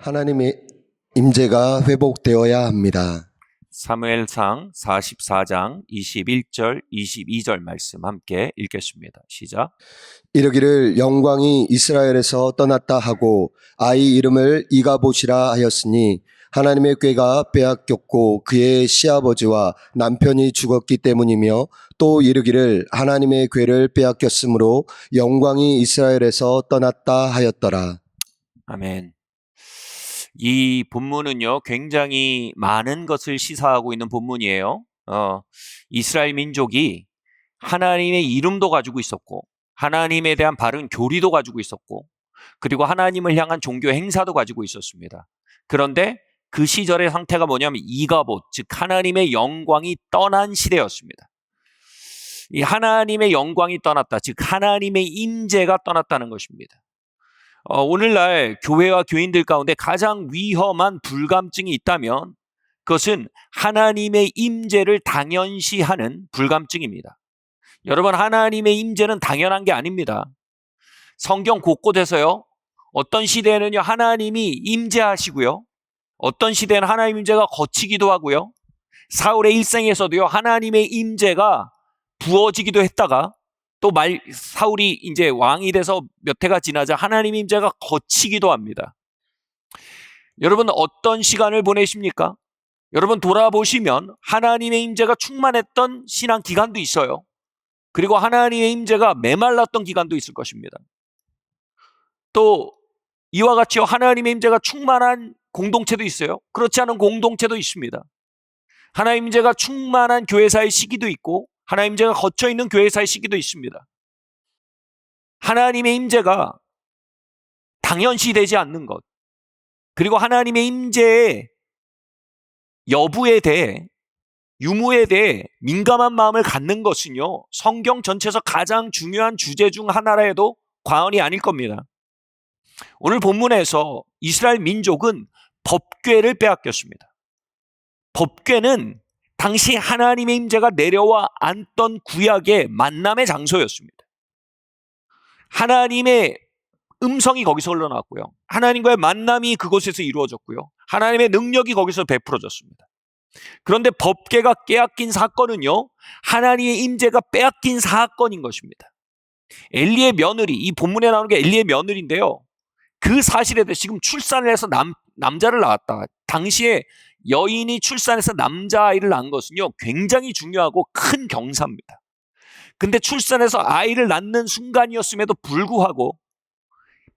하나님의 임재가 회복되어야 합니다. 사무엘상 44장 21절 22절 말씀 함께 읽겠습니다. 시작. 이르기를 영광이 이스라엘에서 떠났다 하고 아이 이름을 이가봇이라 하였으니 하나님의 꾀가 빼앗겼고 그의 시아버지와 남편이 죽었기 때문이며, 또 이르기를 하나님의 꾀를 빼앗겼으므로 영광이 이스라엘에서 떠났다 하였더라. 아멘. 이 본문은요, 굉장히 많은 것을 시사하고 있는 본문이에요. 이스라엘 민족이 하나님의 이름도 가지고 있었고, 하나님에 대한 바른 교리도 가지고 있었고, 그리고 하나님을 향한 종교 행사도 가지고 있었습니다. 그런데 그 시절의 상태가 뭐냐면 이가봇, 즉 하나님의 영광이 떠난 시대였습니다. 이 하나님의 영광이 떠났다, 즉 하나님의 임재가 떠났다는 것입니다. 오늘날 교회와 교인들 가운데 가장 위험한 불감증이 있다면 그것은 하나님의 임재를 당연시하는 불감증입니다. 여러분, 하나님의 임재는 당연한 게 아닙니다. 성경 곳곳에서요, 어떤 시대에는요 하나님이 임재하시고요, 어떤 시대에는 하나님 임재가 거치기도 하고요, 사울의 일생에서도요 하나님의 임재가 부어지기도 했다가 또 사울이 이제 왕이 돼서 몇 해가 지나자 하나님의 임재가 거치기도 합니다. 여러분, 어떤 시간을 보내십니까? 여러분, 돌아보시면 하나님의 임재가 충만했던 신앙 기간도 있어요. 그리고 하나님의 임재가 메말랐던 기간도 있을 것입니다. 또 이와 같이 하나님의 임재가 충만한 공동체도 있어요. 그렇지 않은 공동체도 있습니다. 하나님의 임재가 충만한 교회사의 시기도 있고 하나님의 임재가 거쳐있는 교회사의 시기도 있습니다. 하나님의 임재가 당연시되지 않는 것, 그리고 하나님의 임재의 여부에 대해, 유무에 대해 민감한 마음을 갖는 것은요, 성경 전체에서 가장 중요한 주제 중 하나라 해도 과언이 아닐 겁니다. 오늘 본문에서 이스라엘 민족은 법궤를 빼앗겼습니다. 법궤는 당시 하나님의 임재가 내려와 앉던 구약의 만남의 장소였습니다. 하나님의 음성이 거기서 흘러나왔고요, 하나님과의 만남이 그곳에서 이루어졌고요, 하나님의 능력이 거기서 베풀어졌습니다. 그런데 법궤가 빼앗긴 사건은요, 하나님의 임재가 빼앗긴 사건인 것입니다. 엘리의 며느리, 이 본문에 나오는 게 엘리의 며느리인데요, 그 사실에 대해 지금 출산을 해서 남자를 낳았다. 당시에 여인이 출산해서 남자아이를 낳은 것은요, 굉장히 중요하고 큰 경사입니다. 근데 출산해서 아이를 낳는 순간이었음에도 불구하고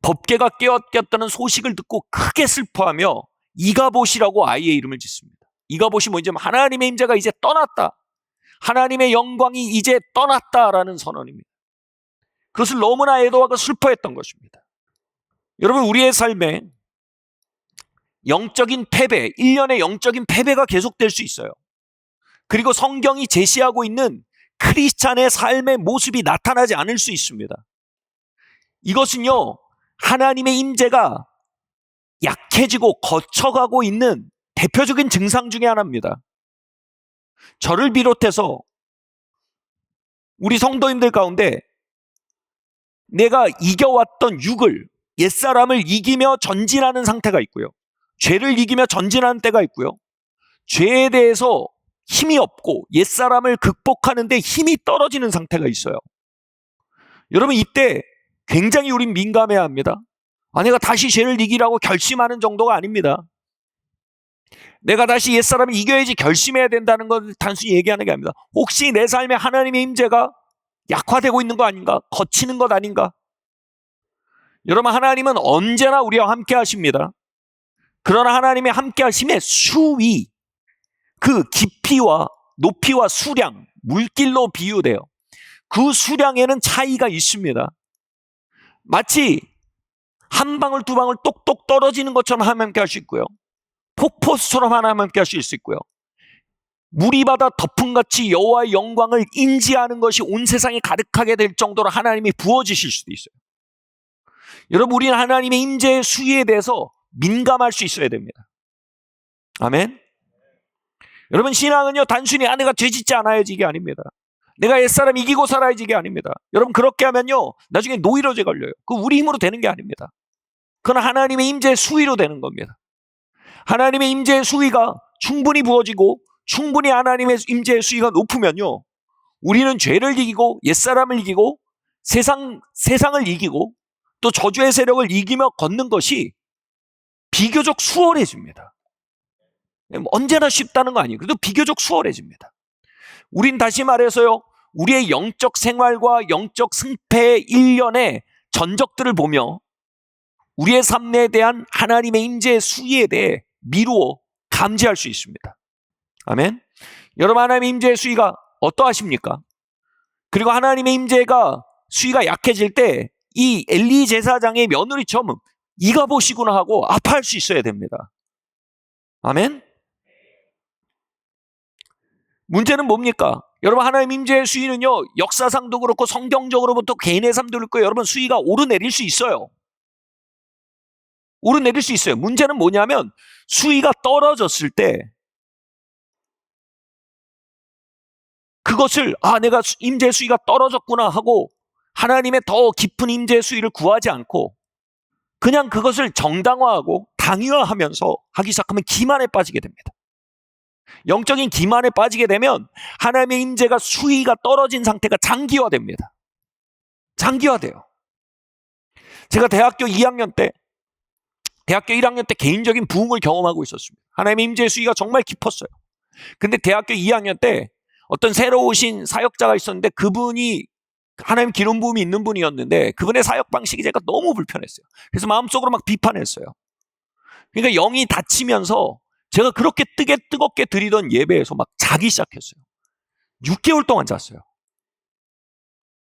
법궤가 깨었다는 소식을 듣고 크게 슬퍼하며 이가봇이라고 아이의 이름을 짓습니다. 이가봇이 뭐냐면 하나님의 임재가 이제 떠났다, 하나님의 영광이 이제 떠났다라는 선언입니다. 그것을 너무나 애도하고 슬퍼했던 것입니다. 여러분, 우리의 삶에 영적인 패배, 일련의 영적인 패배가 계속될 수 있어요. 그리고 성경이 제시하고 있는 크리스찬의 삶의 모습이 나타나지 않을 수 있습니다. 이것은요, 하나님의 임재가 약해지고 거쳐가고 있는 대표적인 증상 중에 하나입니다. 저를 비롯해서 우리 성도님들 가운데 내가 이겨왔던 육을, 옛사람을 이기며 전진하는 상태가 있고요, 죄를 이기며 전진하는 때가 있고요, 죄에 대해서 힘이 없고 옛사람을 극복하는 데 힘이 떨어지는 상태가 있어요. 여러분, 이때 굉장히 우린 민감해야 합니다. 내가 다시 죄를 이기라고 결심하는 정도가 아닙니다. 내가 다시 옛사람을 이겨야지 결심해야 된다는 건 단순히 얘기하는 게 아닙니다. 혹시 내 삶에 하나님의 임재가 약화되고 있는 거 아닌가? 거치는 것 아닌가? 여러분, 하나님은 언제나 우리와 함께 하십니다. 그러나 하나님의 함께 하심의 수위, 그 깊이와 높이와 수량, 물길로 비유돼요. 그 수량에는 차이가 있습니다. 마치 한 방울 두 방울 똑똑 떨어지는 것처럼 하나님 함께 할 수 있고요, 폭포수처럼 하나님 함께 할 수 있고요, 물이 바다 덮음같이 여호와의 영광을 인지하는 것이 온 세상에 가득하게 될 정도로 하나님이 부어지실 수도 있어요. 여러분, 우리는 하나님의 임재의 수위에 대해서 민감할 수 있어야 됩니다. 아멘. 여러분, 신앙은요, 단순히 내가 죄짓지 않아야지 이게 아닙니다. 내가 옛사람 이기고 살아야지 이게 아닙니다. 여러분, 그렇게 하면요, 나중에 노이로제 걸려요. 그 우리 힘으로 되는 게 아닙니다. 그건 하나님의 임재의 수위로 되는 겁니다. 하나님의 임재의 수위가 충분히 부어지고 충분히 하나님의 임재의 수위가 높으면요, 우리는 죄를 이기고 옛사람을 이기고 세상을 이기고 또 저주의 세력을 이기며 걷는 것이 비교적 수월해집니다. 언제나 쉽다는 거 아니에요. 그래도 비교적 수월해집니다. 우린 다시 말해서요, 우리의 영적 생활과 영적 승패의 일련의 전적들을 보며 우리의 삶에 대한 하나님의 임재의 수위에 대해 미루어 감지할 수 있습니다. 아멘. 여러분, 하나님의 임재의 수위가 어떠하십니까? 그리고 하나님의 임재가 수위가 약해질 때 이 엘리 제사장의 며느리처럼 이가 보시구나 하고 아파할 수 있어야 됩니다. 아멘. 문제는 뭡니까? 여러분, 하나님 임재의 수위는요, 역사상도 그렇고 성경적으로부터 개인의 삶도 그렇고 여러분, 수위가 오르내릴 수 있어요. 오르내릴 수 있어요. 문제는 뭐냐면 수위가 떨어졌을 때 그것을 내가 임재의 수위가 떨어졌구나 하고 하나님의 더 깊은 임재의 수위를 구하지 않고 그냥 그것을 정당화하고 당위화하면서 하기 시작하면 기만에 빠지게 됩니다. 영적인 기만에 빠지게 되면 하나님의 임재가 수위가 떨어진 상태가 장기화됩니다. 장기화돼요. 제가 대학교 1학년 때 개인적인 부흥을 경험하고 있었습니다. 하나님의 임재의 수위가 정말 깊었어요. 근데 대학교 2학년 때 어떤 새로 오신 사역자가 있었는데 그분이 하나님 기름 부음이 있는 분이었는데 그분의 사역 방식이 제가 너무 불편했어요. 그래서 마음속으로 막 비판했어요. 그러니까 영이 닫히면서 제가 그렇게 뜨겁게 드리던 예배에서 막 자기 시작했어요. 6개월 동안 잤어요.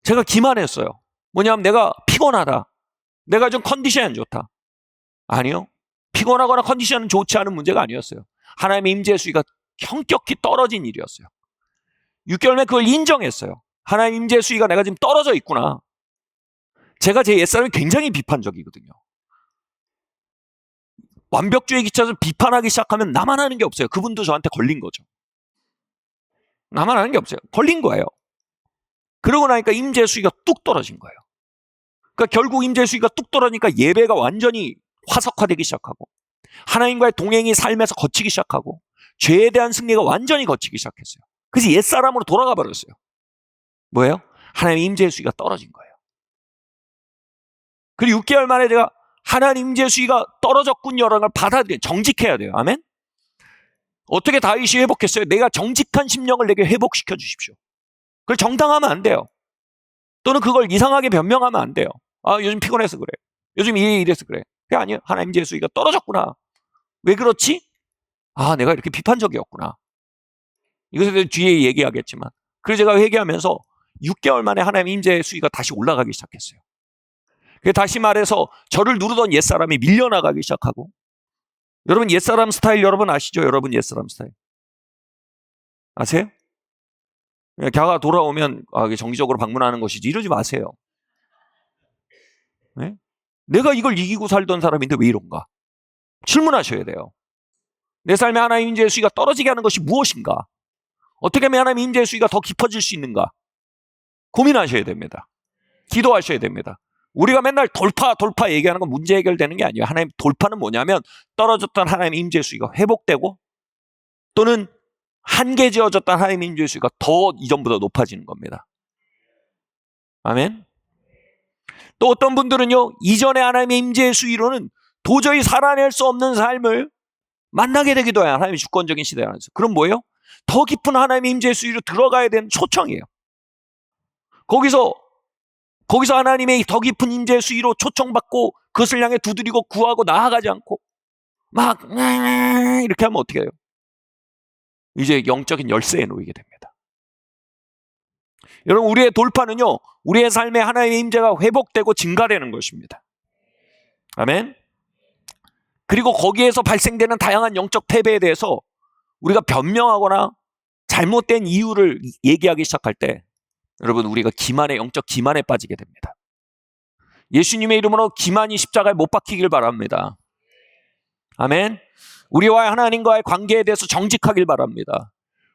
제가 기만했어요. 뭐냐면 내가 피곤하다. 내가 좀 컨디션이 안 좋다. 아니요. 피곤하거나 컨디션은 좋지 않은 문제가 아니었어요. 하나님의 임재의 수위가 현격히 떨어진 일이었어요. 6개월 만에 그걸 인정했어요. 하나님 임재의 수위가 내가 지금 떨어져 있구나. 제가 제 옛사람이 굉장히 비판적이거든요. 완벽주의에 기차에서 비판하기 시작하면 나만 하는 게 없어요. 그분도 저한테 걸린 거죠. 나만 하는 게 없어요. 걸린 거예요. 그러고 나니까 임재의 수위가 뚝 떨어진 거예요. 그러니까 결국 임재의 수위가 뚝 떨어지니까 예배가 완전히 화석화되기 시작하고 하나님과의 동행이 삶에서 거치기 시작하고 죄에 대한 승리가 완전히 거치기 시작했어요. 그래서 옛사람으로 돌아가 버렸어요. 뭐예요? 하나님의 임재의 수위가 떨어진 거예요. 그리고 6개월 만에 제가 하나님 임재의 수위가 떨어졌군요라는 걸 받아들여 정직해야 돼요. 아멘? 어떻게 다윗이 회복했어요? 내가 정직한 심령을 내게 회복시켜 주십시오. 그걸 정당하면 안 돼요. 또는 그걸 이상하게 변명하면 안 돼요. 요즘 피곤해서 그래. 요즘 이래서 그래. 그게 아니에요. 하나님 임재의 수위가 떨어졌구나. 왜 그렇지? 내가 이렇게 비판적이었구나. 이것에 뒤에 얘기하겠지만. 그래서 제가 회개하면서 6개월 만에 하나님 임재의 수위가 다시 올라가기 시작했어요. 다시 말해서 저를 누르던 옛사람이 밀려나가기 시작하고 여러분 옛사람 스타일 여러분 아시죠? 여러분 옛사람 스타일 아세요? 갸가 돌아오면 정기적으로 방문하는 것이지 이러지 마세요. 네? 내가 이걸 이기고 살던 사람인데 왜 이런가? 질문하셔야 돼요. 내 삶에 하나님 임재의 수위가 떨어지게 하는 것이 무엇인가? 어떻게 하면 하나님 임재의 수위가 더 깊어질 수 있는가? 고민하셔야 됩니다. 기도하셔야 됩니다. 우리가 맨날 돌파 얘기하는 건 문제 해결되는 게 아니에요. 하나님 돌파는 뭐냐면 떨어졌던 하나님의 임재의 수위가 회복되고 또는 한계 지어졌던 하나님의 임재의 수위가 더 이전보다 높아지는 겁니다. 아멘. 또 어떤 분들은요, 이전의 하나님의 임재의 수위로는 도저히 살아낼 수 없는 삶을 만나게 되기도 해요. 하나님의 주권적인 시대 안에서. 그럼 뭐예요? 더 깊은 하나님의 임재의 수위로 들어가야 되는 초청이에요. 거기서 하나님의 더 깊은 임재의 수위로 초청받고 그것을 향해 두드리고 구하고 나아가지 않고 막 이렇게 하면 어떻게 해요? 이제 영적인 열쇠에 놓이게 됩니다. 여러분 우리의 돌파는요, 우리의 삶에 하나님의 임재가 회복되고 증가되는 것입니다. 아멘. 그리고 거기에서 발생되는 다양한 영적 패배에 대해서 우리가 변명하거나 잘못된 이유를 얘기하기 시작할 때 여러분 우리가 영적 기만에 빠지게 됩니다. 예수님의 이름으로 기만이 십자가에 못 박히길 바랍니다. 아멘. 우리와 하나님과의 관계에 대해서 정직하길 바랍니다.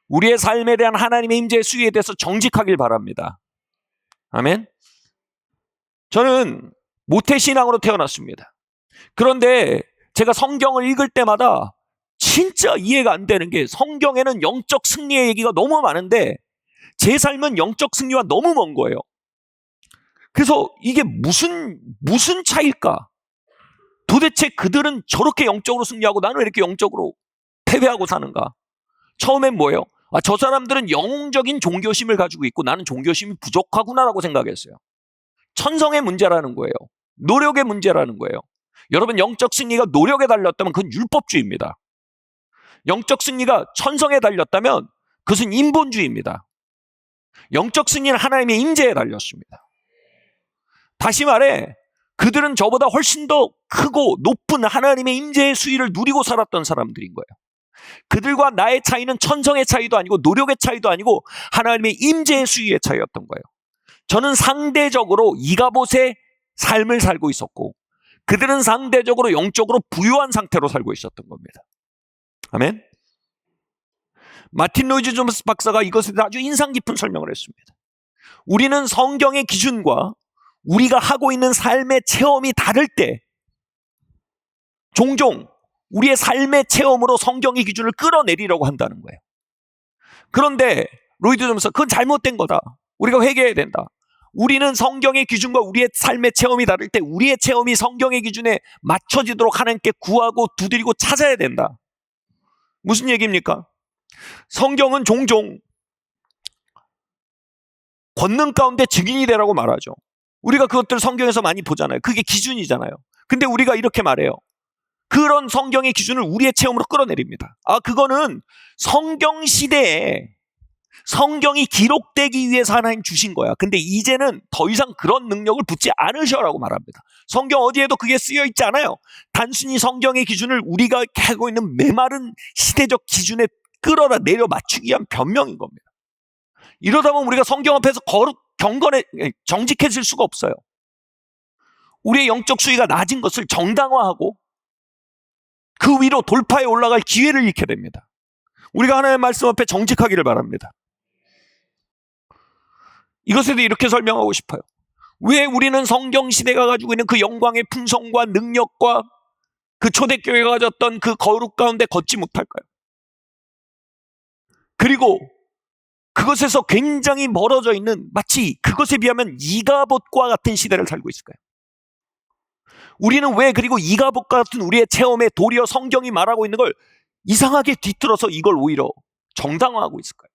우리의 삶에 대한 하나님의 임재의 수위에 대해서 정직하길 바랍니다. 아멘. 저는 모태신앙으로 태어났습니다. 그런데 제가 성경을 읽을 때마다 진짜 이해가 안 되는 게 성경에는 영적 승리의 얘기가 너무 많은데 제 삶은 영적 승리와 너무 먼 거예요. 그래서 이게 무슨 차이일까? 도대체 그들은 저렇게 영적으로 승리하고 나는 왜 이렇게 영적으로 패배하고 사는가? 처음엔 뭐예요? 저 사람들은 영웅적인 종교심을 가지고 있고 나는 종교심이 부족하구나라고 생각했어요. 천성의 문제라는 거예요. 노력의 문제라는 거예요. 여러분, 영적 승리가 노력에 달렸다면 그건 율법주의입니다. 영적 승리가 천성에 달렸다면 그것은 인본주의입니다. 영적 승리는 하나님의 임재에 달렸습니다. 다시 말해, 그들은 저보다 훨씬 더 크고 높은 하나님의 임재의 수위를 누리고 살았던 사람들인 거예요. 그들과 나의 차이는 천성의 차이도 아니고 노력의 차이도 아니고 하나님의 임재의 수위의 차이였던 거예요. 저는 상대적으로 이가봇의 삶을 살고 있었고 그들은 상대적으로 영적으로 부유한 상태로 살고 있었던 겁니다. 아멘. 마틴 로이드 존스 박사가 이것에 대해 아주 인상 깊은 설명을 했습니다. 우리는 성경의 기준과 우리가 하고 있는 삶의 체험이 다를 때 종종 우리의 삶의 체험으로 성경의 기준을 끌어내리려고 한다는 거예요. 그런데 로이드 존스, 그건 잘못된 거다. 우리가 회개해야 된다. 우리는 성경의 기준과 우리의 삶의 체험이 다를 때 우리의 체험이 성경의 기준에 맞춰지도록 하나님께 구하고 두드리고 찾아야 된다. 무슨 얘기입니까? 성경은 종종 권능 가운데 증인이 되라고 말하죠. 우리가 그것들 성경에서 많이 보잖아요. 그게 기준이잖아요. 근데 우리가 이렇게 말해요. 그런 성경의 기준을 우리의 체험으로 끌어내립니다. 그거는 성경 시대에 성경이 기록되기 위해서 하나님 주신 거야. 근데 이제는 더 이상 그런 능력을 붙지 않으셔라고 말합니다. 성경 어디에도 그게 쓰여 있지 않아요. 단순히 성경의 기준을 우리가 하고 있는 메마른 시대적 기준에 끌어다 내려 맞추기 위한 변명인 겁니다. 이러다 보면 우리가 성경 앞에서 정직해질 수가 없어요. 우리의 영적 수위가 낮은 것을 정당화하고 그 위로 돌파해 올라갈 기회를 잃게 됩니다. 우리가 하나님의 말씀 앞에 정직하기를 바랍니다. 이것에 대해 이렇게 설명하고 싶어요. 왜 우리는 성경 시대가 가지고 있는 그 영광의 풍성과 능력과 그 초대교회가 가졌던 그 거룩 가운데 걷지 못할까요? 그리고 그것에서 굉장히 멀어져 있는 마치 그것에 비하면 이가봇과 같은 시대를 살고 있을까요? 우리는 왜 그리고 이가봇과 같은 우리의 체험에 도리어 성경이 말하고 있는 걸 이상하게 뒤틀어서 이걸 오히려 정당화하고 있을까요?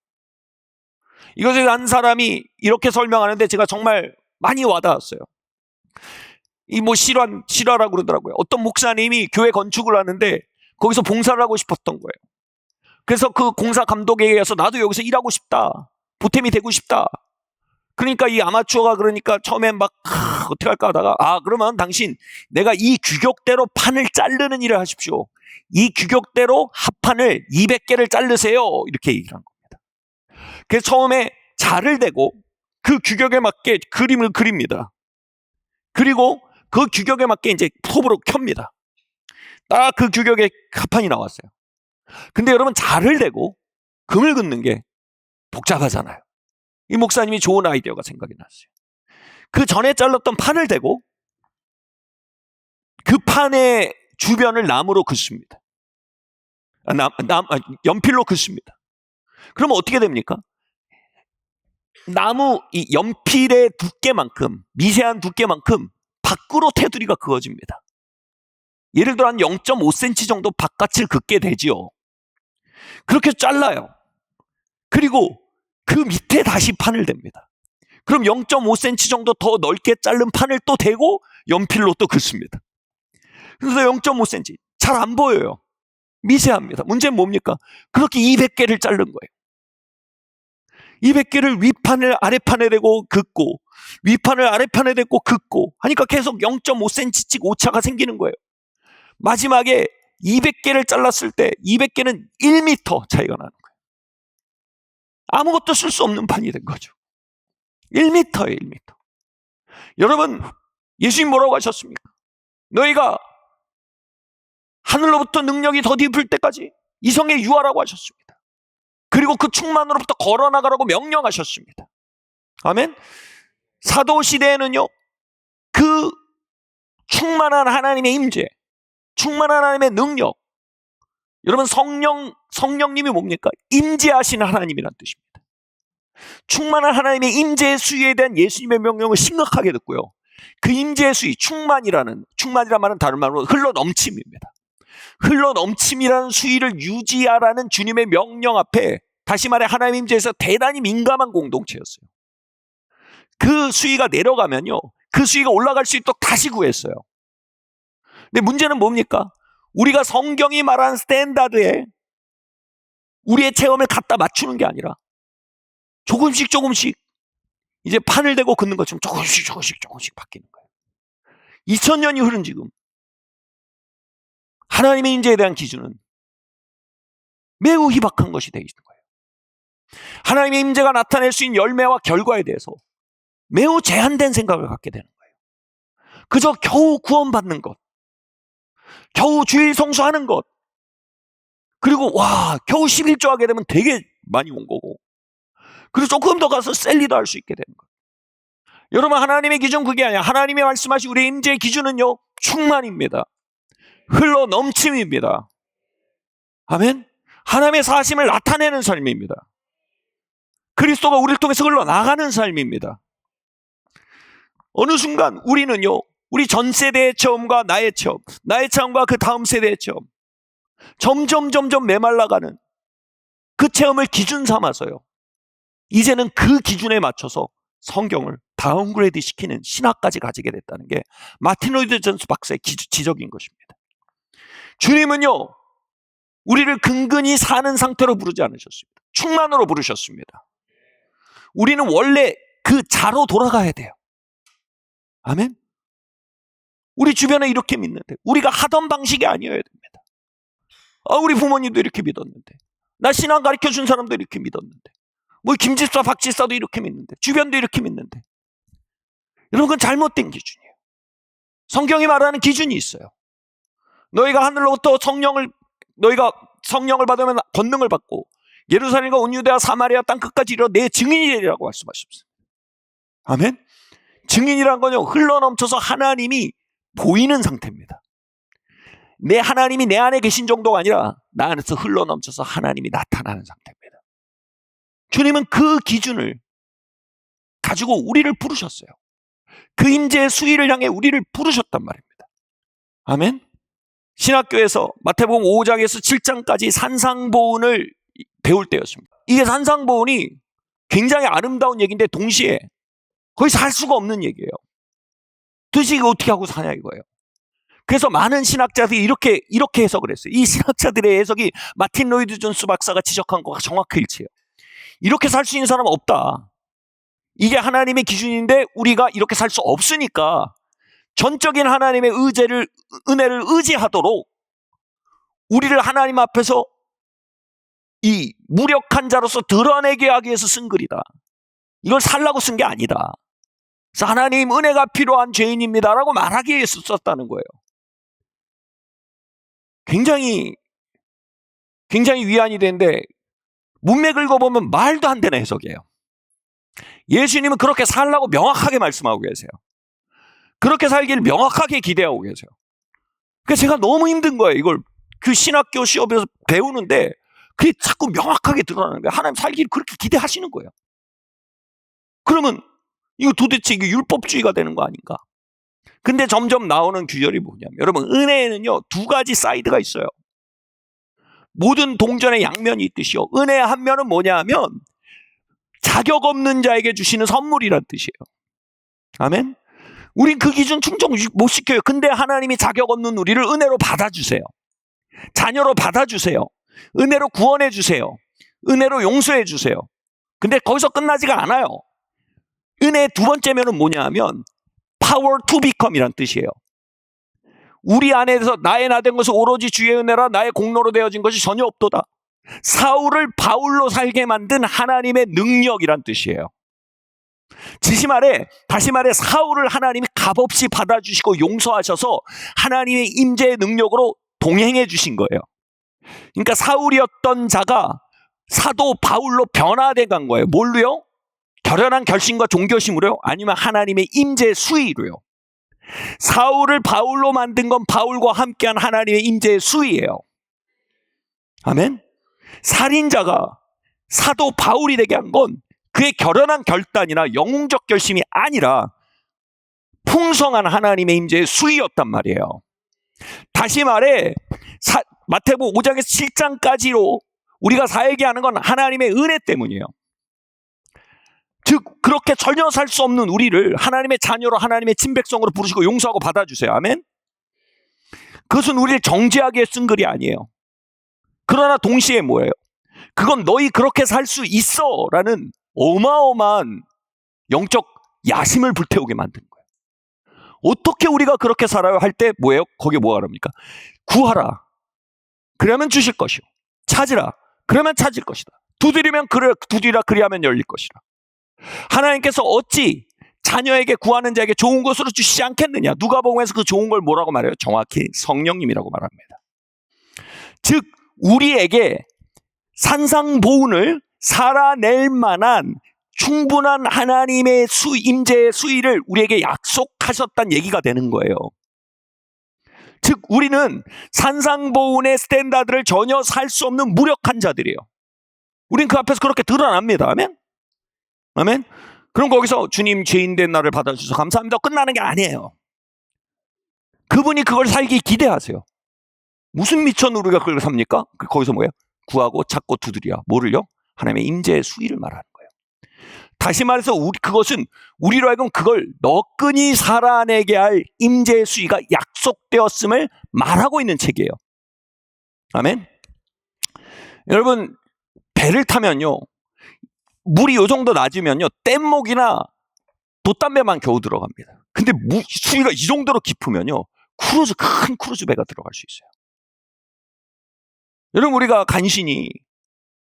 이것에 한 사람이 이렇게 설명하는데 제가 정말 많이 와닿았어요. 실화라고 그러더라고요. 어떤 목사님이 교회 건축을 하는데 거기서 봉사를 하고 싶었던 거예요. 그래서 그 공사 감독에게 의해서 나도 여기서 일하고 싶다. 보탬이 되고 싶다. 그러니까 이 아마추어가 그러니까 처음에 막 어떻게 할까 하다가 그러면 당신 내가 이 규격대로 판을 자르는 일을 하십시오. 이 규격대로 합판을 200개를 자르세요. 이렇게 얘기를 한 겁니다. 그래서 처음에 자를 대고 그 규격에 맞게 그림을 그립니다. 그리고 그 규격에 맞게 이제 톱으로 켭니다. 딱 그 규격의 합판이 나왔어요. 근데 여러분, 자를 대고 금을 긋는 게 복잡하잖아요. 이 목사님이 좋은 아이디어가 생각이 났어요. 그 전에 잘랐던 판을 대고 그 판의 주변을 나무로 긋습니다. 연필로 긋습니다. 그러면 어떻게 됩니까? 이 연필의 두께만큼, 미세한 두께만큼 밖으로 테두리가 그어집니다. 예를 들어 한 0.5cm 정도 바깥을 긋게 되지요. 그렇게 잘라요. 그리고 그 밑에 다시 판을 댑니다. 그럼 0.5cm 정도 더 넓게 자른 판을 또 대고 연필로 또 긋습니다. 그래서 0.5cm 잘 안 보여요. 미세합니다. 문제는 뭡니까? 그렇게 200개를 자른 거예요. 200개를 윗판을 아랫판에 대고 긋고 윗판을 아랫판에 대고 긋고 하니까 계속 0.5cm씩 오차가 생기는 거예요. 마지막에 200개를 잘랐을 때 200개는 1m 차이가 나는 거예요. 아무것도 쓸 수 없는 판이 된 거죠. 1m예요, 1m. 여러분, 예수님 뭐라고 하셨습니까? 너희가 하늘로부터 능력이 덧입을 때까지 이성에 유하라고 하셨습니다. 그리고 그 충만으로부터 걸어나가라고 명령하셨습니다. 아멘. 사도시대에는요, 그 충만한 하나님의 임재, 충만한 하나님의 능력, 여러분, 성령님이 뭡니까? 임재하시는 하나님이란 뜻입니다. 충만한 하나님의 임재의 수위에 대한 예수님의 명령을 심각하게 듣고요. 그 임재의 수위, 충만이란 말은 다른 말로 흘러 넘침입니다. 흘러 넘침이라는 수위를 유지하라는 주님의 명령 앞에, 다시 말해 하나님 임재에서 대단히 민감한 공동체였어요. 그 수위가 내려가면요, 그 수위가 올라갈 수 있도록 다시 구했어요. 근데 문제는 뭡니까? 우리가 성경이 말하는 스탠다드에 우리의 체험을 갖다 맞추는 게 아니라 조금씩 이제 판을 대고 긋는 것처럼 조금씩 바뀌는 거예요. 2000년이 흐른 지금 하나님의 인재에 대한 기준은 매우 희박한 것이 되어 있는 거예요. 하나님의 임재가 나타낼 수 있는 열매와 결과에 대해서 매우 제한된 생각을 갖게 되는 거예요. 그저 겨우 구원받는 것, 겨우 주일 성수하는 것, 그리고 겨우 11조 하게 되면 되게 많이 온 거고, 그리고 조금 더 가서 셀리도 할 수 있게 되는 거예요. 여러분, 하나님의 기준 그게 아니야. 하나님이 말씀하신 우리의 임재의 기준은요, 충만입니다. 흘러 넘침입니다. 아멘. 하나님의 사심을 나타내는 삶입니다. 그리스도가 우리를 통해서 흘러나가는 삶입니다. 어느 순간 우리는요, 우리 전 세대의 체험과 나의 체험과 그 다음 세대의 체험, 점점 메말라가는 그 체험을 기준 삼아서요, 이제는 그 기준에 맞춰서 성경을 다운그레이드 시키는 신학까지 가지게 됐다는 게 마틴 로이드 존스 박사의 지적인 것입니다. 주님은요, 우리를 근근히 사는 상태로 부르지 않으셨습니다. 충만으로 부르셨습니다. 우리는 원래 그 자로 돌아가야 돼요. 아멘. 우리 주변에 이렇게 믿는데, 우리가 하던 방식이 아니어야 됩니다. 우리 부모님도 이렇게 믿었는데, 나 신앙 가르쳐준 사람도 이렇게 믿었는데, 뭐 김집사 박집사도 이렇게 믿는데, 주변도 이렇게 믿는데, 여러분, 그건 잘못된 기준이에요. 성경이 말하는 기준이 있어요. 너희가 하늘로부터 너희가 성령을 받으면 권능을 받고 예루살렘과 온 유대와 사마리아 땅 끝까지 이르러 내 증인이 되리라고 말씀하셨습니다. 아멘. 증인이란 건요, 흘러넘쳐서 하나님이 보이는 상태입니다. 내 하나님이 내 안에 계신 정도가 아니라 나 안에서 흘러넘쳐서 하나님이 나타나는 상태입니다. 주님은 그 기준을 가지고 우리를 부르셨어요. 그 임재의 수위를 향해 우리를 부르셨단 말입니다. 아멘. 신학교에서 마태복음 5장에서 7장까지 산상보훈을 배울 때였습니다. 이게 산상보훈이 굉장히 아름다운 얘기인데 동시에 거의 살 수가 없는 얘기예요. 도대체 이거 어떻게 하고 사냐 이거예요. 그래서 많은 신학자들이 이렇게 해석을 했어요. 이 신학자들의 해석이 마틴 로이드 존스 박사가 지적한 것과 정확히 일치해요. 이렇게 살 수 있는 사람은 없다. 이게 하나님의 기준인데 우리가 이렇게 살 수 없으니까 전적인 하나님의 은혜를 의지하도록 우리를 하나님 앞에서 이 무력한 자로서 드러내게 하기 위해서 쓴 글이다. 이걸 살라고 쓴 게 아니다. 그래서 하나님 은혜가 필요한 죄인입니다라고 말하기 위해서 썼다는 거예요. 굉장히 위안이 되는데 문맥을 읽어보면 말도 안 되는 해석이에요. 예수님은 그렇게 살라고 명확하게 말씀하고 계세요. 그렇게 살기를 명확하게 기대하고 계세요. 그러니까 제가 너무 힘든 거예요. 이걸 그 신학교 시험에서 배우는데 그게 자꾸 명확하게 드러나는 거예요. 하나님 살기를 그렇게 기대하시는 거예요. 그러면 이거 도대체 이게 율법주의가 되는 거 아닌가? 근데 점점 나오는 규절이 뭐냐면, 여러분, 은혜에는요 2가지 사이드가 있어요. 모든 동전의 양면이 있듯이요, 은혜의 한 면은 뭐냐 하면 자격 없는 자에게 주시는 선물이란 뜻이에요. 아멘. 우린 그 기준 충족 못 시켜요. 근데 하나님이 자격 없는 우리를 은혜로 받아주세요. 자녀로 받아주세요. 은혜로 구원해 주세요. 은혜로 용서해 주세요. 근데 거기서 끝나지가 않아요. 은혜의 2번째 면은 뭐냐 하면 power to become 이란 뜻이에요. 우리 안에서 나의 나 된 것은 오로지 주의 은혜라 나의 공로로 되어진 것이 전혀 없도다. 사울을 바울로 살게 만든 하나님의 능력이란 뜻이에요. 다시 말해 사울을 하나님이 값없이 받아주시고 용서하셔서 하나님의 임재의 능력으로 동행해 주신 거예요. 그러니까 사울이었던 자가 사도 바울로 변화돼 간 거예요. 뭘로요? 결연한 결심과 종교심으로요? 아니면 하나님의 임재 수위로요? 사울을 바울로 만든 건 바울과 함께한 하나님의 임재의 수위예요. 아멘. 살인자가 사도 바울이 되게 한 건 그의 결연한 결단이나 영웅적 결심이 아니라 풍성한 하나님의 임재의 수위였단 말이에요. 다시 말해 마태복음 5장에서 7장까지로 우리가 살게 하는 건 하나님의 은혜 때문이에요. 즉 그렇게 전혀 살 수 없는 우리를 하나님의 자녀로 하나님의 친백성으로 부르시고 용서하고 받아주세요. 아멘. 그것은 우리를 정죄하기에 쓴 글이 아니에요. 그러나 동시에 뭐예요? 그건 너희 그렇게 살 수 있어 라는 어마어마한 영적 야심을 불태우게 만드는 거예요. 어떻게 우리가 그렇게 살아요? 할 때 뭐예요? 거기에 뭐가 그럽니까? 구하라. 그러면 주실 것이요. 찾으라. 그러면 찾을 것이다. 두드리면 두드리라. 그리하면 열릴 것이라. 하나님께서 어찌 자녀에게 구하는 자에게 좋은 것으로 주시지 않겠느냐? 누가복음에서 그 좋은 걸 뭐라고 말해요? 정확히 성령님이라고 말합니다. 즉 우리에게 산상보훈을 살아낼 만한 충분한 하나님의 임재의 수위를 우리에게 약속하셨다는 얘기가 되는 거예요. 즉 우리는 산상보훈의 스탠다드를 전혀 살 수 없는 무력한 자들이에요. 우린 그 앞에서 그렇게 드러납니다. 아멘? 아멘? 그럼 거기서 주님 죄인 된 나를 받아주셔서 감사합니다. 끝나는 게 아니에요. 그분이 그걸 살기 기대하세요. 무슨 미천 우리가 그걸 삽니까? 거기서 뭐예요? 구하고 찾고 두드리야. 뭐를요? 하나님의 임재의 수위를 말하는 거예요. 다시 말해서 그것은 우리로 하여금 그걸 너끈히 살아내게 할 임재의 수위가 약속되었음을 말하고 있는 책이에요. 아멘? 여러분 배를 타면요 물이 요 정도 낮으면요 뗏목이나 돛담배만 겨우 들어갑니다. 근데 수위가 이 정도로 깊으면요 큰 크루즈 배가 들어갈 수 있어요. 여러분 우리가 간신히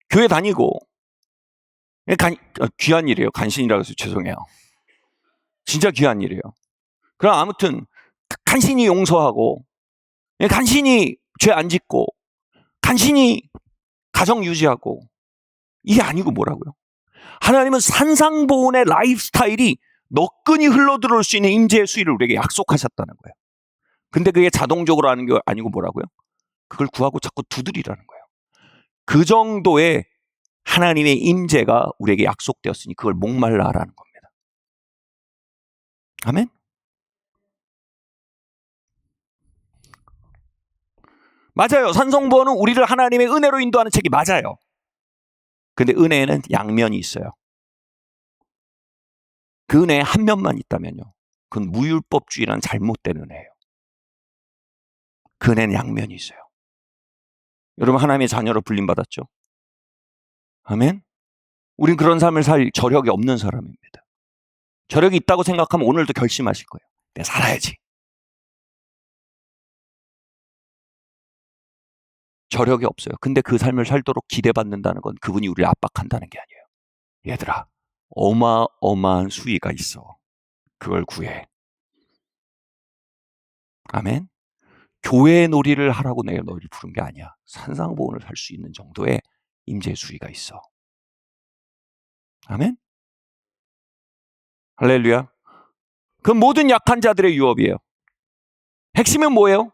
교회 다니고 귀한 일이에요. 간신이라고 해서 죄송해요. 진짜 귀한 일이에요. 그럼 아무튼 간신히 용서하고 간신히 죄 안 짓고 간신히 가정 유지하고 이게 아니고 뭐라고요? 하나님은 산상보훈의 라이프 스타일이 너끈히 흘러들어올 수 있는 임재의 수위를 우리에게 약속하셨다는 거예요. 근데 그게 자동적으로 하는 게 아니고 뭐라고요? 그걸 구하고 자꾸 두드리라는 거예요. 그 정도의 하나님의 임재가 우리에게 약속되었으니 그걸 목말라 하라는 겁니다. 아멘? 맞아요. 산성보훈은 우리를 하나님의 은혜로 인도하는 책이 맞아요. 근데 은혜에는 양면이 있어요. 그 은혜에 한 면만 있다면요. 그건 무율법주의라는 잘못된 은혜예요. 그 은혜는 양면이 있어요. 여러분 하나님의 자녀로 불림받았죠? 아멘? 우린 그런 삶을 살 저력이 없는 사람입니다. 저력이 있다고 생각하면 오늘도 결심하실 거예요. 내가 살아야지. 저력이 없어요. 근데 그 삶을 살도록 기대받는다는 건 그분이 우리를 압박한다는 게 아니에요. 얘들아, 어마어마한 수위가 있어. 그걸 구해. 아멘? 교회의 놀이를 하라고 내가 너희를 부른 게 아니야. 산상보훈을 살 수 있는 정도의 임재의 수위가 있어. 아멘? 할렐루야. 그 모든 약한 자들의 유업이에요. 핵심은 뭐예요?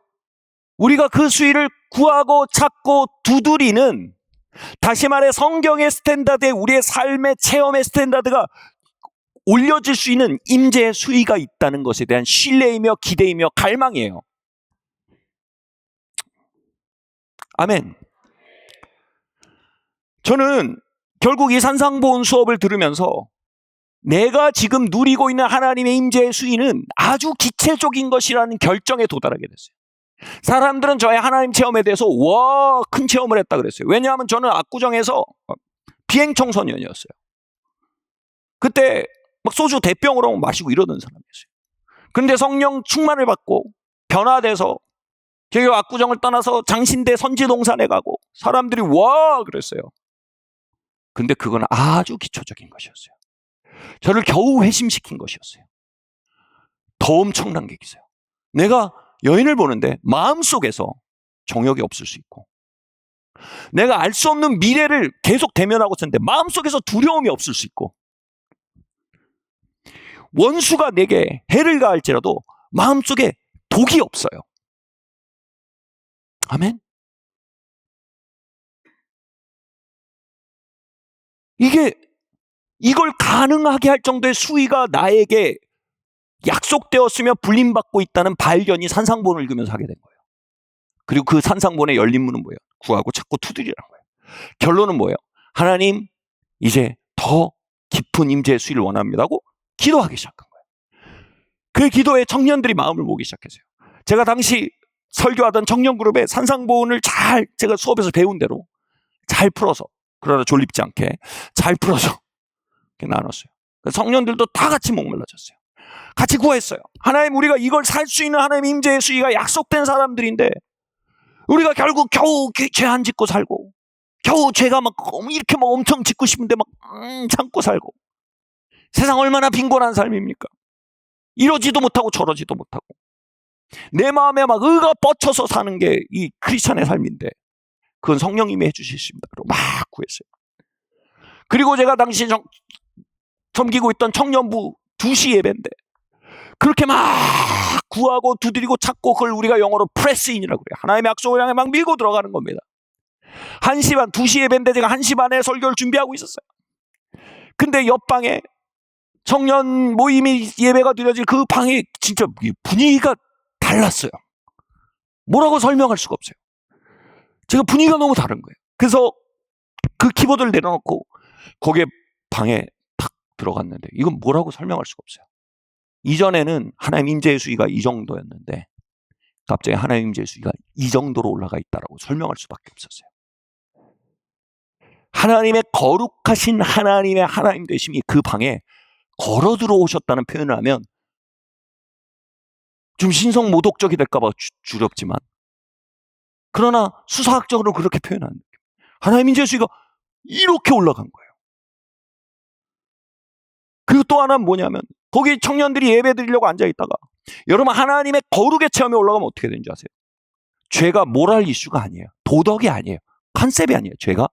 우리가 그 수위를 구하고 찾고 두드리는, 다시 말해 성경의 스탠다드에 우리의 삶의 체험의 스탠다드가 올려질 수 있는 임재의 수위가 있다는 것에 대한 신뢰이며 기대이며 갈망이에요. 아멘. 저는 결국 이 산상보훈 수업을 들으면서 내가 지금 누리고 있는 하나님의 임재의 수위는 아주 기체적인 것이라는 결정에 도달하게 됐어요. 사람들은 저의 하나님 체험에 대해서 큰 체험을 했다 그랬어요. 왜냐하면 저는 압구정에서 비행청소년이었어요. 그때 막 소주 대병으로 마시고 이러던 사람이었어요. 그런데 성령 충만을 받고 변화돼서 제가 압구정을 떠나서 장신대 선지동산에 가고 사람들이 와 그랬어요. 근데 그건 아주 기초적인 것이었어요. 저를 겨우 회심시킨 것이었어요. 더 엄청난 게 있어요. 내가 여인을 보는데 마음속에서 정욕이 없을 수 있고, 내가 알 수 없는 미래를 계속 대면하고 있었는데 마음속에서 두려움이 없을 수 있고, 원수가 내게 해를 가할지라도 마음속에 독이 없어요. 아멘? 이걸 가능하게 할 정도의 수위가 나에게 약속되었으며 불림받고 있다는 발견이 산상본을 읽으면서 하게 된 거예요. 그리고 그 산상본의 열린 문은 뭐예요? 구하고 찾고 두드리라는 거예요. 결론은 뭐예요? 하나님, 이제 더 깊은 임재의 수위를 원합니다고 기도하기 시작한 거예요. 그 기도에 청년들이 마음을 모으기 시작했어요. 제가 당시 설교하던 청년 그룹의 산상본을 제가 수업에서 배운 대로 잘 풀어서, 그러나 졸립지 않게 잘 풀어서 이렇게 나눴어요. 청년들도 다 같이 목말라졌어요. 같이 구했어요. 하나님, 우리가 이걸 살 수 있는 하나님 임재의 수위가 약속된 사람들인데 우리가 결국 겨우 죄 안 짓고 살고, 겨우 죄가 막 이렇게 막 엄청 짓고 싶은데 막 참고 살고, 세상 얼마나 빈곤한 삶입니까? 이러지도 못하고 저러지도 못하고 내 마음에 막 의가 뻗쳐서 사는 게 이 크리스찬의 삶인데 그건 성령님이 해주십니다. 막 구했어요. 그리고 제가 당시 섬기고 있던 청년부 2시 예배인데 그렇게 막 구하고 두드리고 찾고, 그걸 우리가 영어로 프레스인이라고 그래요. 하나님의 약속을 향해 막 밀고 들어가는 겁니다. 1시 반, 2시 예배인데 제가 1시 반에 설교를 준비하고 있었어요. 근데 옆방에 청년 모임이 예배가 드려질 그 방에 진짜 분위기가 달랐어요. 뭐라고 설명할 수가 없어요. 제가 분위기가 너무 다른 거예요. 그래서 그 키보드를 내려놓고 거기에 방에 탁 들어갔는데 이건 뭐라고 설명할 수가 없어요. 이전에는 하나님 임재의 수위가 이 정도였는데 갑자기 하나님 임재의 수위가 이 정도로 올라가 있다라고 설명할 수밖에 없었어요. 하나님의 거룩하신 하나님의 하나님 되심이 그 방에 걸어 들어오셨다는 표현을 하면 좀 신성 모독적이 될까봐 두렵지만, 그러나 수사학적으로 그렇게 표현하는 거예요. 하나님 임재의 수위가 이렇게 올라간 거예요. 그리고 또 하나는 뭐냐면 거기 청년들이 예배 드리려고 앉아있다가, 여러분 하나님의 거룩의 체험에 올라가면 어떻게 되는지 아세요? 죄가 모랄 이슈가 아니에요. 도덕이 아니에요. 컨셉이 아니에요. 죄가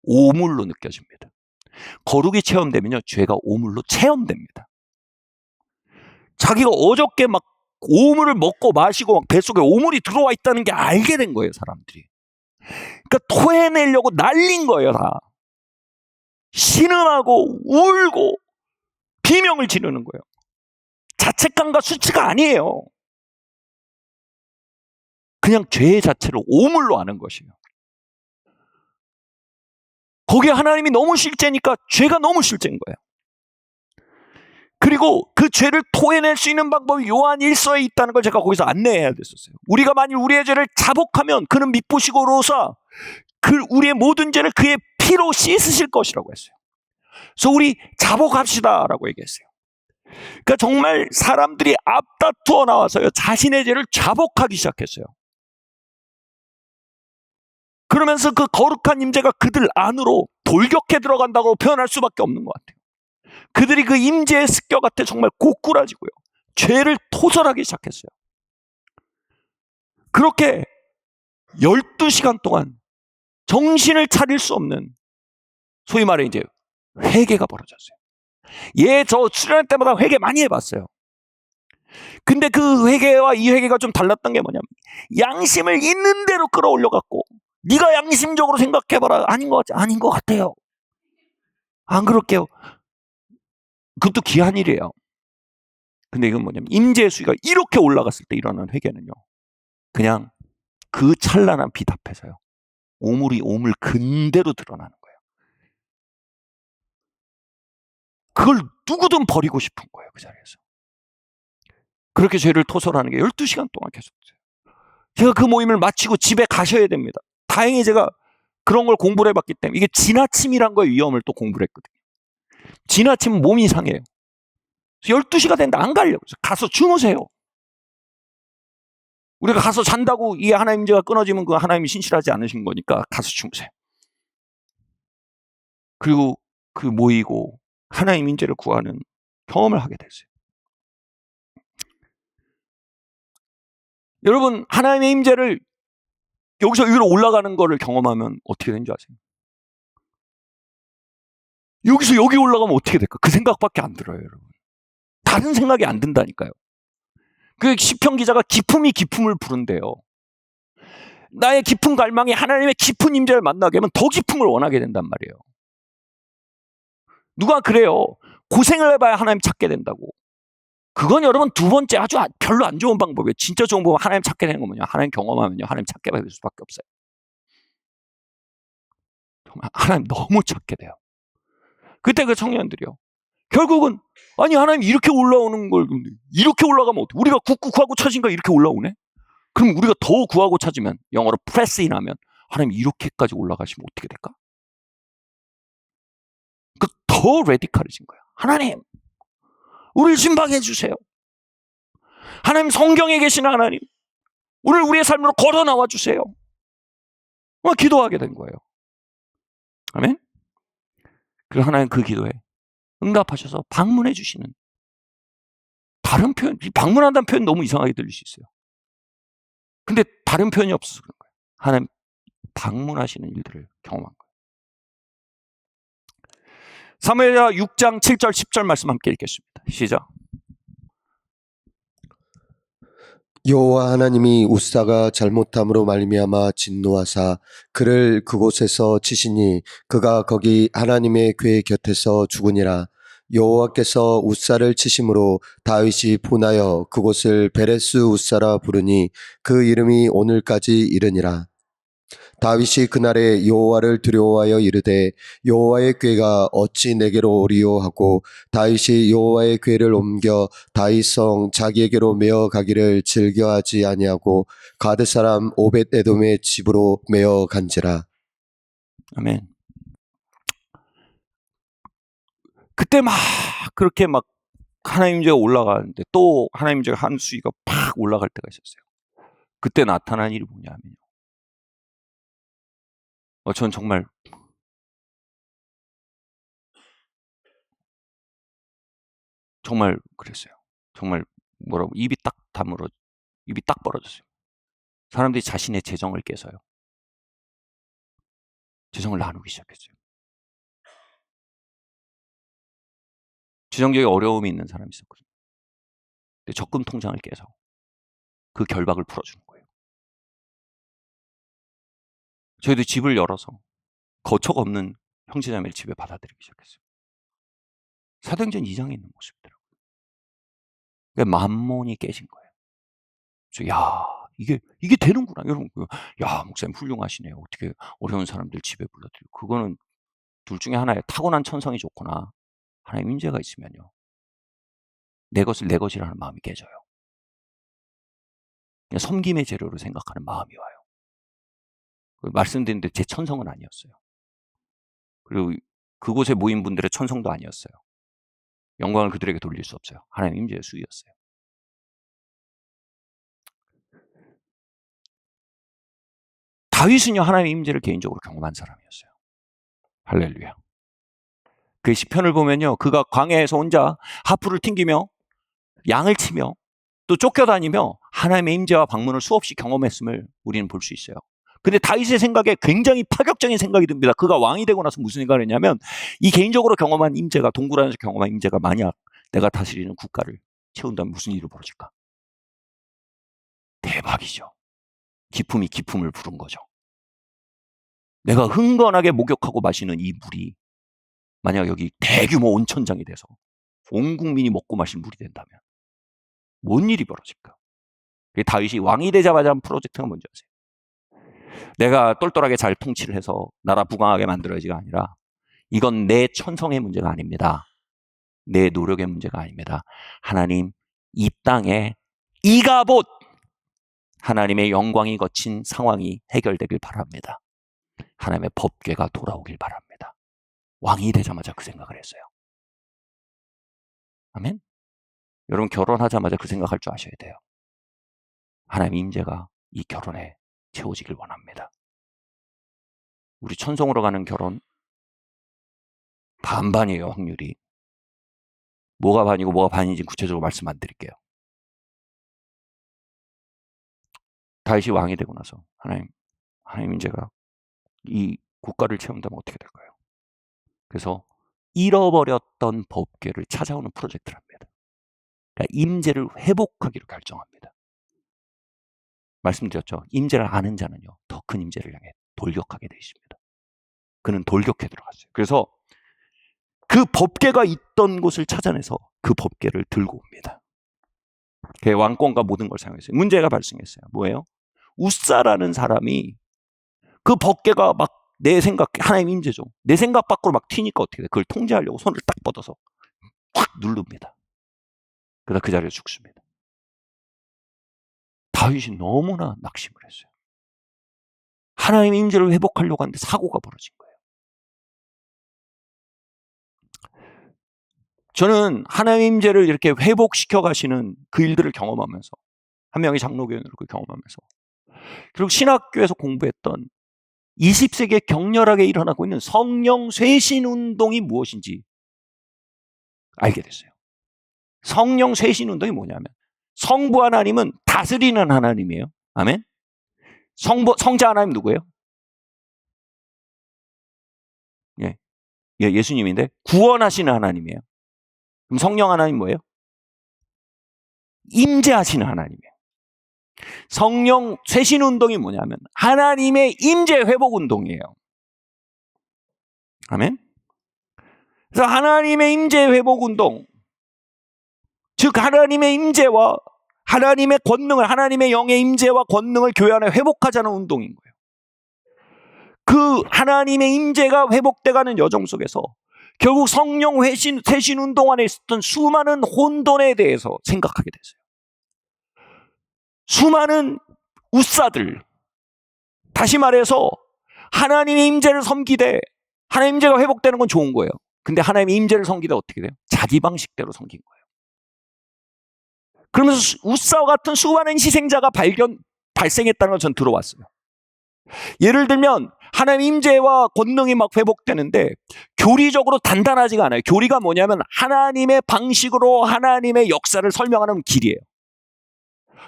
오물로 느껴집니다. 거룩이 체험되면요, 죄가 오물로 체험됩니다. 자기가 어저께 막 오물을 먹고 마시고 막 뱃속에 오물이 들어와 있다는 게 알게 된 거예요, 사람들이. 그러니까 토해내려고 날린 거예요, 다. 신음하고 울고 비명을 지르는 거예요. 자책감과 수치가 아니에요. 그냥 죄 자체를 오물로 아는 것이에요. 거기에 하나님이 너무 실제니까 죄가 너무 실제인 거예요. 그리고 그 죄를 토해낼 수 있는 방법이 요한 1서에 있다는 걸 제가 거기서 안내해야 됐었어요. 우리가 만일 우리의 죄를 자복하면 그는 미쁘시고로서 우리의 모든 죄를 그의 피로 씻으실 것이라고 했어요. 그래서 우리 자복합시다라고 얘기했어요. 그러니까 정말 사람들이 앞다투어 나와서요, 자신의 죄를 자복하기 시작했어요. 그러면서 그 거룩한 임재가 그들 안으로 돌격해 들어간다고 표현할 수밖에 없는 것 같아요. 그들이 그 임재의 습격한테 정말 고꾸라지고요, 죄를 토설하기 시작했어요. 그렇게 12시간 동안 정신을 차릴 수 없는, 소위 말해 이제 회개가 벌어졌어요. 저 수련회 때마다 회개 많이 해봤어요. 근데 그 회개와 이 회개가 좀 달랐던 게 뭐냐면, 양심을 있는 대로 끌어올려갖고 네가 양심적으로 생각해봐라. 아닌 것 같아요. 안 그럴게요. 그것도 귀한 일이에요. 근데 이건 뭐냐면, 임재의 수위가 이렇게 올라갔을 때 일어나는 회개는요, 그냥 그 찬란한 빛 앞에서요, 오물이 오물 근대로 드러나는 거예요. 그걸 누구든 버리고 싶은 거예요, 그 자리에서. 그렇게 죄를 토설하는 게 12시간 동안 계속돼요. 제가 그 모임을 마치고 집에 가셔야 됩니다. 다행히 제가 그런 걸 공부를 해봤기 때문에, 이게 지나침이란 거의 위험을 또 공부를 했거든요. 지나치면 몸이 이상해요. 12시가 됐는데 안 가려고. 가서 주무세요. 우리가 가서 잔다고 이게 하나님 임재가 끊어지면 그 하나님이 신실하지 않으신 거니까 가서 주무세요. 그리고 그 모이고 하나님 임재를 구하는 경험을 하게 됐어요. 여러분, 하나님의 임재를 여기서 위로 올라가는 거를 경험하면 어떻게 되는지 아세요? 여기서 여기 올라가면 어떻게 될까? 그 생각밖에 안 들어요, 여러분. 다른 생각이 안 든다니까요. 그 시편 기자가 기품이 기품을 부른대요. 나의 깊은 갈망이 하나님의 깊은 임재를 만나게 하면 더 깊음을 원하게 된단 말이에요. 누가 그래요. 고생을 해봐야 하나님 찾게 된다고. 그건 여러분 두 번째 아주 별로 안 좋은 방법이에요. 진짜 좋은 방법은 하나님 찾게 되는 거면요. 하나님 경험하면요. 하나님 찾게 될 수밖에 없어요. 정말 하나님 너무 찾게 돼요. 그때 그 청년들이요. 결국은 아니 하나님 이렇게 올라오는 걸 이렇게 올라가면 어떡해? 우리가 구하고 찾으니까 이렇게 올라오네? 그럼 우리가 더 구하고 찾으면 영어로 press in 하면 하나님 이렇게까지 올라가시면 어떻게 될까? 그 더 레디컬해진 거야. 하나님 우리를 신방해 주세요. 하나님 성경에 계신 하나님 오늘 우리의 삶으로 걸어 나와 주세요. 기도하게 된 거예요. 아멘. 그리고 하나님 그 기도에 응답하셔서 방문해 주시는 다른 표현, 방문한다는 표현 너무 이상하게 들릴 수 있어요. 근데 다른 표현이 없어서 그런 거예요. 하나님 방문하시는 일들을 경험한 거예요. 사무엘하 6장 7절 10절 말씀 함께 읽겠습니다. 시작. 여호와 하나님이 우사가 잘못함으로 말미암아 진노하사 그를 그곳에서 치시니 그가 거기 하나님의 궤 곁에서 죽으니라. 여호와께서 우사를 치심으로 다윗이 분하여 그곳을 베레스 우사라 부르니 그 이름이 오늘까지 이르니라. 다윗이 그날에 여호와를 두려워하여 이르되 여호와의 궤가 어찌 내게로 오리요 하고 다윗이 여호와의 궤를 옮겨 다윗성 자기에게로 메어 가기를 즐겨하지 아니하고 가드 사람 오벳 에돔의 집으로 메어 간지라. 아멘. 그때 막 그렇게 막 하나님 죄가 올라가는데 또 하나님 죄가 한 수위가 팍 올라갈 때가 있었어요. 그때 나타난 일이 뭐냐면요. 전 정말 그랬어요. 정말 뭐라고 입이 딱 벌어졌어요. 사람들이 자신의 재정을 깨서요. 재정을 나누기 시작했어요. 재정적인 어려움이 있는 사람이 있었거든요. 근데 적금 통장을 깨서 그 결박을 풀어주는 거예요. 저희도 집을 열어서 거처가 없는 형제자매를 집에 받아들이기 시작했어요. 사도행전 2장에 있는 모습이더라고요. 그러니까 만몬이 깨진 거예요. 그래서 이게 되는구나. 여러분, 야 목사님 훌륭하시네요. 어떻게 어려운 사람들 집에 불러들이고. 그거는 둘 중에 하나예요. 타고난 천성이 좋거나 하나님 인재가 있으면요. 내 것을 내 것이라는 마음이 깨져요. 그냥 섬김의 재료로 생각하는 마음이 와요. 말씀드렸는데 제 천성은 아니었어요. 그리고 그곳에 모인 분들의 천성도 아니었어요. 영광을 그들에게 돌릴 수 없어요. 하나님 임재의 수였어요. 다윗은요 하나님의 임재를 개인적으로 경험한 사람이었어요. 할렐루야. 그 시편을 보면요, 그가 광야에서 혼자 하프를 튕기며 양을 치며 또 쫓겨다니며 하나님의 임재와 방문을 수없이 경험했음을 우리는 볼 수 있어요. 근데 다윗의 생각에 굉장히 파격적인 생각이 듭니다. 그가 왕이 되고 나서 무슨 생각을 했냐면 이 개인적으로 경험한 임재가 동굴 안에서 경험한 임재가 만약 내가 다스리는 국가를 채운다면 무슨 일이 벌어질까? 대박이죠. 기품이 기품을 부른 거죠. 내가 흥건하게 목욕하고 마시는 이 물이 만약 여기 대규모 온천장이 돼서 온 국민이 먹고 마실 물이 된다면 뭔 일이 벌어질까? 다윗이 왕이 되자마자 한 프로젝트가 뭔지 아세요? 내가 똘똘하게 잘 통치를 해서 나라 부강하게 만들어야지가 아니라 이건 내 천성의 문제가 아닙니다. 내 노력의 문제가 아닙니다. 하나님, 이 땅에 이가봇 하나님의 영광이 거친 상황이 해결되길 바랍니다. 하나님의 법궤가 돌아오길 바랍니다. 왕이 되자마자 그 생각을 했어요. 아멘? 여러분 결혼하자마자 그 생각할 줄 아셔야 돼요. 하나님 임재가 이 결혼에 채워지길 원합니다. 우리 천성으로 가는 결혼 반반이에요, 확률이. 뭐가 반이고 뭐가 반인지 구체적으로 말씀 안 드릴게요. 다윗이 왕이 되고 나서 하나님 임재가 이 국가를 채운다면 어떻게 될까요? 그래서 잃어버렸던 법궤를 찾아오는 프로젝트를 합니다. 그러니까 임재를 회복하기로 결정합니다. 말씀드렸죠. 임재를 아는 자는요, 더 큰 임재를 향해 돌격하게 되어 있습니다. 그는 돌격해 들어갔어요. 그래서 그 법궤가 있던 곳을 찾아내서 그 법궤를 들고 옵니다. 왕권과 모든 걸 사용했어요. 문제가 발생했어요. 뭐예요? 우사라는 사람이 그 법궤가 막 내 생각, 하나님 임재죠. 내 생각 밖으로 막 튀니까 어떻게 돼? 그걸 통제하려고 손을 딱 뻗어서 확 누릅니다. 그러다 그 자리에 죽습니다. 다윗이 너무나 낙심을 했어요. 하나님의 임재를 회복하려고 하는데 사고가 벌어진 거예요. 저는 하나님의 임재를 이렇게 회복시켜 가시는 그 일들을 경험하면서, 한 명의 장로교인으로 그 경험하면서, 그리고 신학교에서 공부했던 20세기에 격렬하게 일어나고 있는 성령 쇄신 운동이 무엇인지 알게 됐어요. 성령 쇄신 운동이 뭐냐면, 성부 하나님은 다스리는 하나님이에요. 아멘. 성자 하나님 누구예요? 예수님인데 구원하시는 하나님이에요. 그럼 성령 하나님 뭐예요? 임재하시는 하나님이에요. 성령 쇄신 운동이 뭐냐면 하나님의 임재 회복 운동이에요. 아멘. 그래서 하나님의 임재 회복 운동, 즉 하나님의 임재와 하나님의 권능을, 하나님의 영의 임재와 권능을 교회 안에 회복하자는 운동인 거예요. 그 하나님의 임재가 회복돼가는 여정 속에서 결국 성령 쇄신 운동 안에 있었던 수많은 혼돈에 대해서 생각하게 됐어요. 수많은 우사들, 다시 말해서 하나님의 임재를 섬기되 하나님의 임재가 회복되는 건 좋은 거예요. 근데 하나님의 임재를 섬기되 어떻게 돼요? 자기 방식대로 섬긴 거예요. 그러면서 우사와 같은 수많은 희생자가 발생했다는 걸 전 들어왔어요. 예를 들면 하나님의 임재와 권능이 막 회복되는데 교리적으로 단단하지가 않아요. 교리가 뭐냐면 하나님의 방식으로 하나님의 역사를 설명하는 길이에요.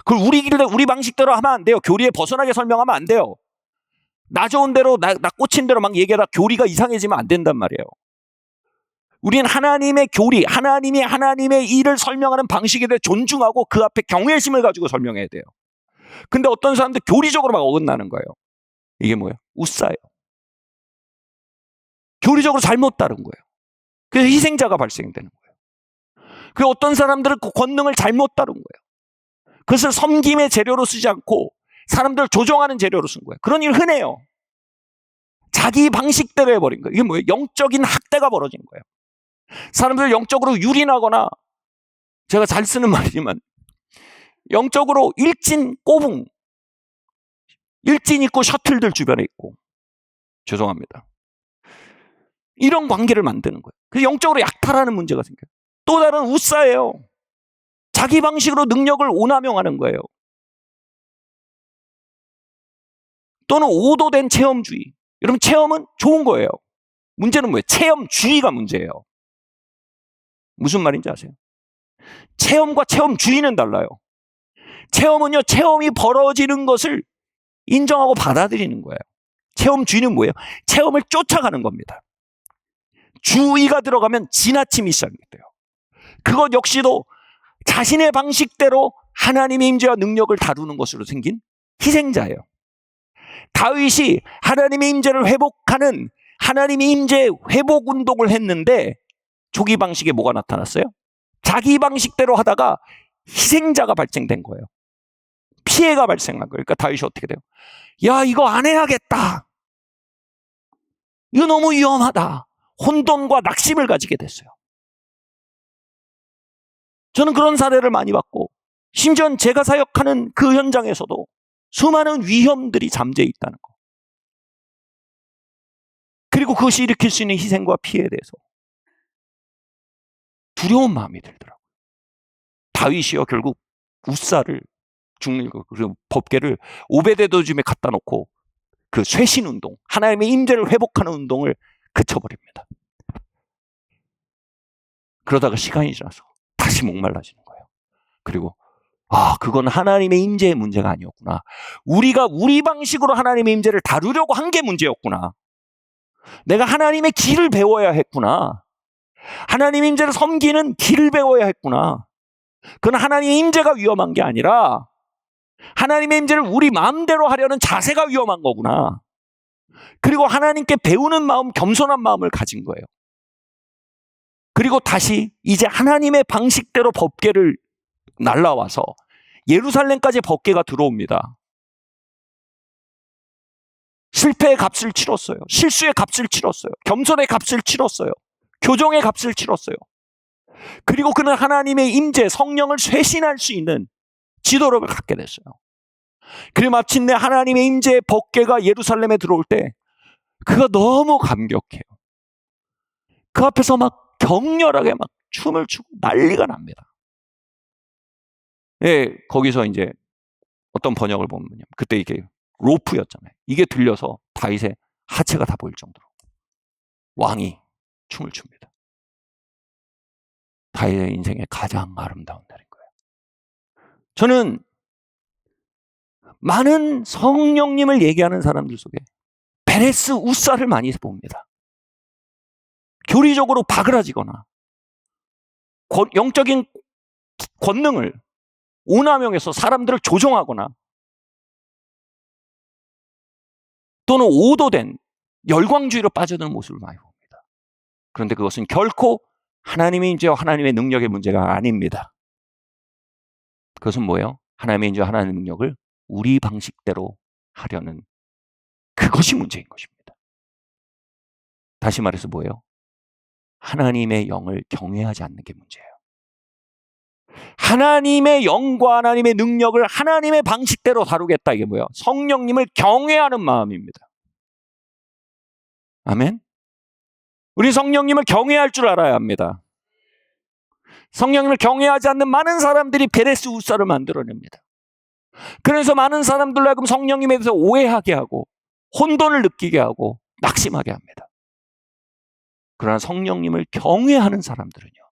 그걸 우리 방식대로 하면 안 돼요. 교리에 벗어나게 설명하면 안 돼요. 나 좋은 대로, 나 꽂힌 대로 막 얘기하다 교리가 이상해지면 안 된단 말이에요. 우리는 하나님의 교리, 하나님의 일을 설명하는 방식에 대해 존중하고 그 앞에 경외심을 가지고 설명해야 돼요. 근데 어떤 사람들 교리적으로 막 어긋나는 거예요. 이게 뭐예요? 우사예요. 교리적으로 잘못 따른 거예요. 그래서 희생자가 발생되는 거예요. 그리고 어떤 사람들은 그 권능을 잘못 따른 거예요. 그것을 섬김의 재료로 쓰지 않고 사람들을 조종하는 재료로 쓴 거예요. 그런 일 흔해요. 자기 방식대로 해버린 거예요. 이게 뭐예요? 영적인 학대가 벌어진 거예요. 사람들 영적으로 유린하거나, 제가 잘 쓰는 말이지만 영적으로 일진 꼬붕, 일진 있고 셔틀들 주변에 있고, 죄송합니다, 이런 관계를 만드는 거예요. 그래서 영적으로 약탈하는 문제가 생겨요. 또 다른 우사예요. 자기 방식으로 능력을 오남용하는 거예요. 또는 오도된 체험주의. 여러분, 체험은 좋은 거예요. 문제는 뭐예요? 체험주의가 문제예요. 무슨 말인지 아세요? 체험과 체험주의는 달라요. 체험은요, 체험이 벌어지는 것을 인정하고 받아들이는 거예요. 체험주의는 뭐예요? 체험을 쫓아가는 겁니다. 주의가 들어가면 지나침이 시작돼요. 그것 역시도 자신의 방식대로 하나님의 임재와 능력을 다루는 것으로 생긴 희생자예요. 다윗이 하나님의 임재를 회복하는 하나님의 임재 회복 운동을 했는데 초기 방식에 뭐가 나타났어요? 자기 방식대로 하다가 희생자가 발생된 거예요. 피해가 발생한 거예요. 그러니까 다윗이 어떻게 돼요? 야, 이거 안 해야겠다. 이거 너무 위험하다. 혼돈과 낙심을 가지게 됐어요. 저는 그런 사례를 많이 봤고, 심지어 제가 사역하는 그 현장에서도 수많은 위험들이 잠재해 있다는 거. 그리고 그것이 일으킬 수 있는 희생과 피해에 대해서 두려운 마음이 들더라고요. 다윗이요, 결국 우사를 죽는 거, 그리고 법궤를 오베데도즘에 갖다 놓고 그 쇄신 운동, 하나님의 임재를 회복하는 운동을 그쳐버립니다. 그러다가 시간이 지나서 다시 목말라지는 거예요. 그리고 그건 하나님의 임재의 문제가 아니었구나. 우리가 우리 방식으로 하나님의 임재를 다루려고 한 게 문제였구나. 내가 하나님의 길을 배워야 했구나. 하나님의 임재를 섬기는 길을 배워야 했구나. 그건 하나님의 임재가 위험한 게 아니라 하나님의 임재를 우리 마음대로 하려는 자세가 위험한 거구나. 그리고 하나님께 배우는 마음, 겸손한 마음을 가진 거예요. 그리고 다시 이제 하나님의 방식대로 법궤를 날라와서 예루살렘까지 법궤가 들어옵니다. 실패의 값을 치렀어요. 실수의 값을 치렀어요. 겸손의 값을 치렀어요. 교정의 값을 치렀어요. 그리고 그는 하나님의 임재, 성령을 쇄신할 수 있는 지도력을 갖게 됐어요. 그리고 마침내 하나님의 임재의 법궤가 예루살렘에 들어올 때 그가 너무 감격해요. 그 앞에서 막 격렬하게 막 춤을 추고 난리가 납니다. 예, 거기서 이제 어떤 번역을 보면 그때 이게 로프였잖아요. 이게 들려서 다윗의 하체가 다 보일 정도로 왕이 춤을 춥니다. 다윗의 인생의 가장 아름다운 날인 거예요. 저는 많은 성령님을 얘기하는 사람들 속에 베레스 우사를 많이 봅니다. 교리적으로 바그라지거나 영적인 권능을 오남용해서 사람들을 조종하거나 또는 오도된 열광주의로 빠져드는 모습을 많이 봅니다. 그런데 그것은 결코 하나님의 인재와 하나님의 능력의 문제가 아닙니다. 그것은 뭐예요? 하나님의 인재와 하나님의 능력을 우리 방식대로 하려는 그것이 문제인 것입니다. 다시 말해서 뭐예요? 하나님의 영을 경외하지 않는 게 문제예요. 하나님의 영과 하나님의 능력을 하나님의 방식대로 다루겠다. 이게 뭐예요? 성령님을 경외하는 마음입니다. 아멘? 우리 성령님을 경외할 줄 알아야 합니다. 성령님을 경외하지 않는 많은 사람들이 베레스 우사를 만들어냅니다. 그래서 많은 사람들로 하여금 성령님에 대해서 오해하게 하고 혼돈을 느끼게 하고 낙심하게 합니다. 그러나 성령님을 경외하는 사람들은요,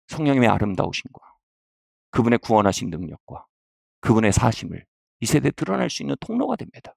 성령님의 아름다우심과 그분의 구원하신 능력과 그분의 사심을 이 세대에 드러낼 수 있는 통로가 됩니다.